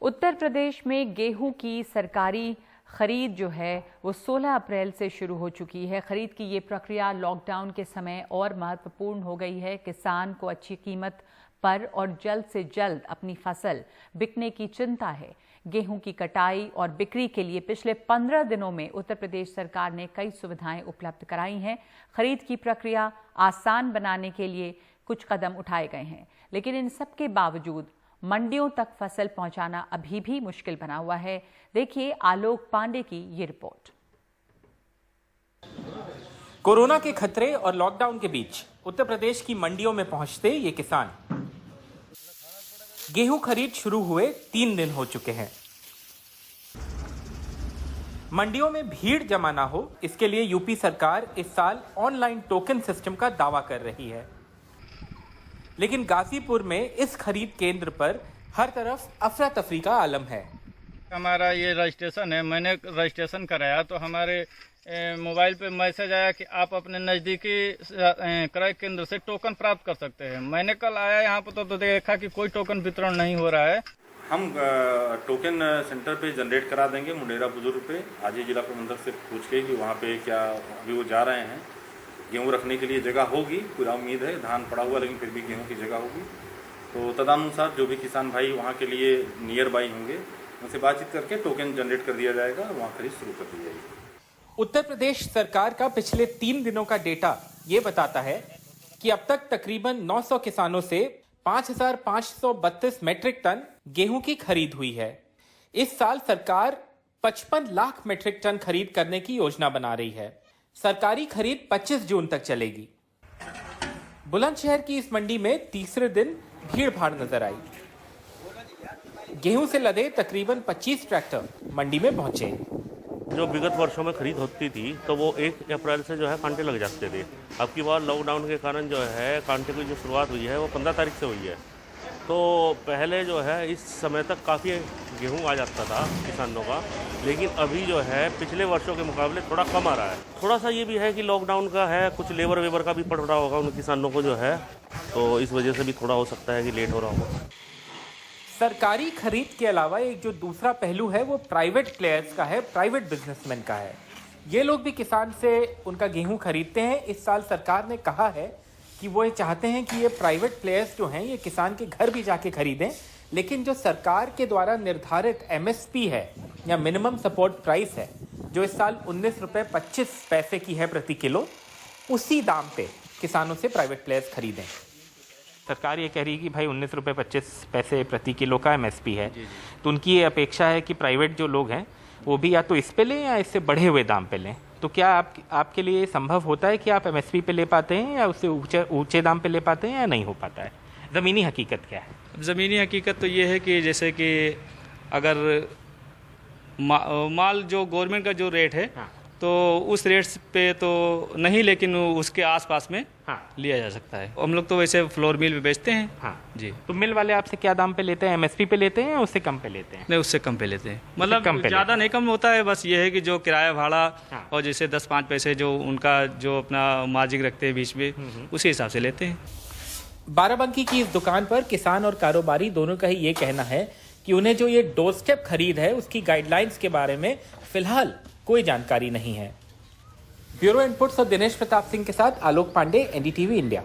उत्तर प्रदेश में गेहूं की सरकारी खरीद जो है वो 16 अप्रैल से शुरू हो चुकी है। खरीद की ये प्रक्रिया लॉकडाउन के समय और महत्वपूर्ण हो गई है। किसान को अच्छी कीमत पर और जल्द से जल्द अपनी फसल बिकने की चिंता है। गेहूं की कटाई और बिक्री के लिए पिछले 15 दिनों में उत्तर प्रदेश सरकार ने कई सुविधाएं उपलब्ध कराई हैं। खरीद की प्रक्रिया आसान बनाने के लिए कुछ कदम उठाए गए हैं, लेकिन इन सब के बावजूद मंडियों तक फसल पहुंचाना अभी भी मुश्किल बना हुआ है। देखिए आलोक पांडे की ये रिपोर्ट। कोरोना के खतरे और लॉकडाउन के बीच उत्तर प्रदेश की मंडियों में पहुंचते ये किसान गेहूं खरीद शुरू हुए 3 दिन हो चुके हैं। मंडियों में भीड़ जमा ना हो, इसके लिए यूपी सरकार इस साल ऑनलाइन टोकन सिस्टम का दावा कर रही है, लेकिन गाजीपुर में इस खरीद केंद्र पर हर तरफ अफरा तफरी का आलम है। हमारा ये रजिस्ट्रेशन है, मैंने रजिस्ट्रेशन कराया तो हमारे मोबाइल पे मैसेज आया कि आप अपने नज़दीकी क्रय केंद्र से टोकन प्राप्त कर सकते हैं। मैंने कल आया यहाँ पर तो देखा कि कोई टोकन वितरण नहीं हो रहा है। हम टोकन सेंटर पे जनरेट करा देंगे मुंडेरा बुजुर्ग पे। आज ही जिला प्रबंधक से पूछ के कि वहाँ पे क्या अभी वो जा रहे हैं। गेहूँ रखने के लिए जगह होगी, पूरा उम्मीद है। धान पड़ा हुआ लेकिन फिर भी गेहूँ की जगह होगी, तो तदनुसार जो भी किसान भाई वहाँ के लिए नियर बाई होंगे उनसे बातचीत करके टोकन जनरेट कर दिया जाएगा और वहाँ खरीद शुरू कर दी जाएगी। उत्तर प्रदेश सरकार का पिछले 3 दिनों का डेटा ये बताता है कि अब तक तकरीबन 900 किसानों से 5,532 मैट्रिक टन गेहूं की खरीद हुई है। इस साल सरकार 55 लाख मैट्रिक टन खरीद करने की योजना बना रही है। सरकारी खरीद 25 जून तक चलेगी। बुलंदशहर की इस मंडी में तीसरे दिन भीड़ भाड़ नजर आई। गेहूं से लदे तकरीबन 25 ट्रैक्टर मंडी में पहुंचे। जो विगत वर्षों में खरीद होती थी तो वो 1 अप्रैल से जो है कांटे लग जाते थे। अब की बार लॉकडाउन के कारण जो है कांटे की जो शुरुआत हुई है वो 15 तारीख से हुई है। तो पहले जो है इस समय तक काफ़ी गेहूं आ जाता था किसानों का, लेकिन अभी जो है पिछले वर्षों के मुकाबले थोड़ा कम आ रहा है। थोड़ा सा ये भी है कि लॉकडाउन का है, कुछ लेबर वेबर का भी पड़ रहा होगा उन किसानों को जो है, तो इस वजह से भी थोड़ा हो सकता है कि लेट हो रहा होगा। सरकारी खरीद के अलावा एक जो दूसरा पहलू है वो प्राइवेट प्लेयर्स का है, प्राइवेट बिजनेसमैन का है। ये लोग भी किसान से उनका गेहूं खरीदते हैं। इस साल सरकार ने कहा है कि वो ये चाहते हैं कि ये प्राइवेट प्लेयर्स जो हैं ये किसान के घर भी जाके खरीदें, लेकिन जो सरकार के द्वारा निर्धारित MSP है या मिनिमम सपोर्ट प्राइस है, जो इस साल 19 रुपये 25 पैसे की है प्रति किलो, उसी दाम पे किसानों से प्राइवेट प्लेयर्स खरीदें। सरकार ये कह रही है कि भाई 19 रुपये 25 पैसे प्रति किलो का MSP है, तो उनकी ये अपेक्षा है कि प्राइवेट जो लोग हैं वो भी या तो इस पे लें या इससे बढ़े हुए दाम पे लें। तो क्या आपके लिए संभव होता है कि आप MSP पे ले पाते हैं या उससे ऊंचे दाम पे ले पाते हैं या नहीं हो पाता है? ज़मीनी हकीकत क्या है? ज़मीनी हकीकत तो ये है कि जैसे कि अगर माल जो गवर्नमेंट का जो रेट है, हाँ, तो उस रेट पे तो नहीं, लेकिन उसके आसपास में हाँ, लिया जा सकता है। हम लोग तो वैसे फ्लोर मिल पे बेचते हैं। हाँ जी। तो मिल वाले आपसे क्या दाम पे लेते हैं? MSP पे लेते हैं या उससे कम पे लेते हैं? नहीं, उससे कम पे लेते हैं। मतलब कम पे ज़्यादा नहीं कम होता है, बस ये है कि जो किराया भाड़ा हाँ, और जैसे 10-5 पैसे जो उनका जो अपना मार्जिन रखते हैं बीच में, उसी हिसाब से लेते हैं। बाराबंकी की इस दुकान पर किसान और कारोबारी दोनों का ही ये कहना है कि उन्हें जो ये डोर स्टेप खरीद है उसकी गाइडलाइंस के बारे में फिलहाल कोई जानकारी नहीं है। ब्यूरो इनपुट्स और दिनेश प्रताप सिंह के साथ आलोक पांडे, NDTV इंडिया।